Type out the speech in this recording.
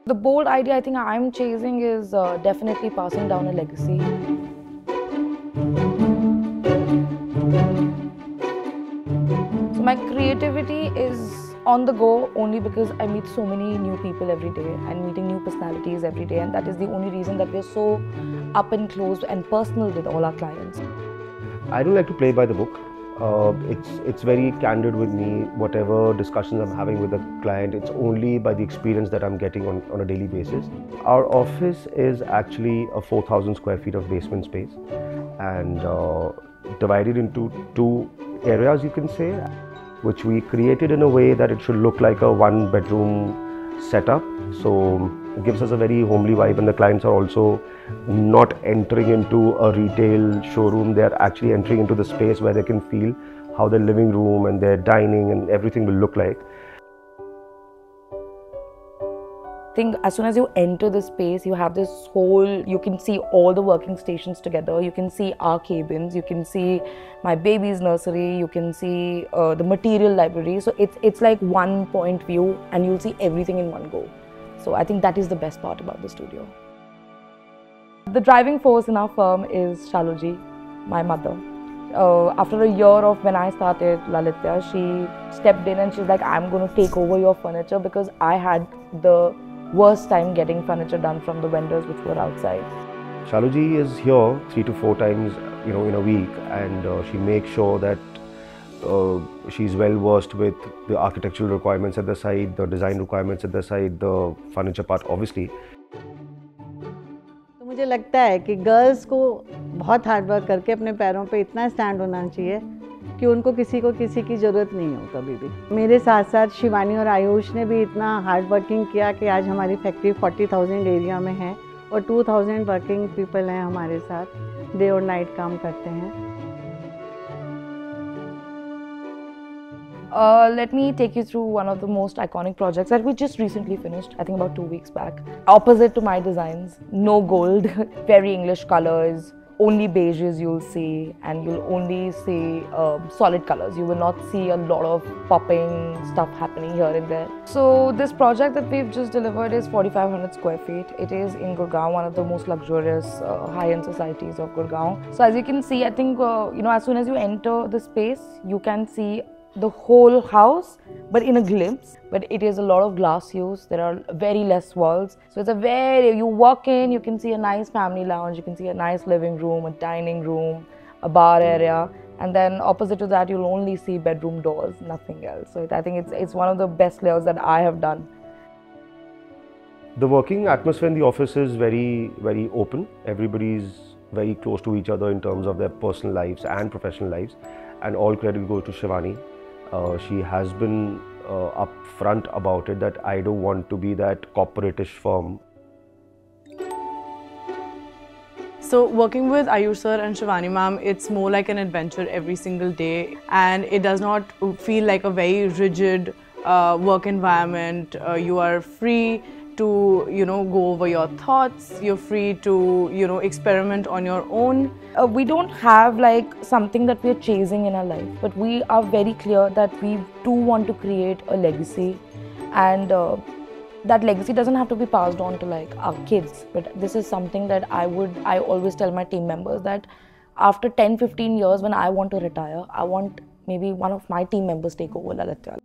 The bold idea I think I'm chasing is definitely passing down a legacy. So my creativity is on the go only because I meet so many new people every day and meeting new personalities every day, and that is the only reason that we're so up and close and personal with all our clients. I don't like to play by the book. It's very candid with me. Whatever discussions I'm having with the client, it's only by the experience that I'm getting on a daily basis. Our office is actually a 4,000 square feet of basement space, and divided into two areas, you can say, which we created in a way that it should look like a one-bedroom setup. So it gives us a very homely vibe, and the clients are also not entering into a retail showroom. They are actually entering into the space where they can feel how their living room and their dining and everything will look like. I think as soon as you enter the space, you have this whole, you can see all the working stations together, you can see our cabins, you can see my baby's nursery, you can see the material library. So it's like one point view and you'll see everything in one go. So I think that is the best part about the studio. The driving force in our firm is Shaluji, my mother. After a year of when I started Lalitya, she stepped in and she's like, I'm going to take over your furniture, because I had the worst time getting furniture done from the vendors which were outside. Shaluji is here 3 to 4 times, in a week, and she makes sure that she's well versed with the architectural requirements at the side, the design requirements at the side, the furniture part, obviously. तो मुझे लगता है कि girls को बहुत hard work करके अपने पैरों पे इतना स्टैंड होना चाहिए कि उनको किसी की ज़रूरत नहीं हो कभी भी। मेरे साथ साथ शिवानी और आयुष ने भी इतना हार्ड वर्किंग किया कि आज हमारी फैक्ट्री 40,000 एरिया में है और 2,000 वर्किंग पीपल हैं हमारे साथ, डे और नाइट काम करते हैं। Let me take you through one of the most iconic projects that we just recently finished, I think about 2 weeks back. Opposite to my designs, no gold, very English colors, only beiges you'll see, and you'll only see solid colors. You will not see a lot of popping stuff happening here and there. So this project that we've just delivered is 4,500 square feet. It is in Gurgaon, one of the most luxurious high-end societies of Gurgaon. So as you can see, I think, as soon as you enter the space, you can see the whole house, but in a glimpse. But it is a lot of glass use. There are very less walls. So it's you walk in, you can see a nice family lounge, you can see a nice living room, a dining room, a bar area. And then opposite to that, you'll only see bedroom doors, nothing else. So I think it's one of the best layouts that I have done. The working atmosphere in the office is very, very open. Everybody's very close to each other in terms of their personal lives and professional lives. And all credit goes to Shivani. She has been upfront about it that I don't want to be that corporatish firm. So working with Ayush sir and Shivani ma'am, it's more like an adventure every single day, and it does not feel like a very rigid work environment. You are free to go over your thoughts, you're free to experiment on your own. We don't have like something that we're chasing in our life, but we are very clear that we do want to create a legacy, and that legacy doesn't have to be passed on to like our kids, but this is something that I always tell my team members that after 10-15 years when I want to retire, I want maybe one of my team members take over Lalitya.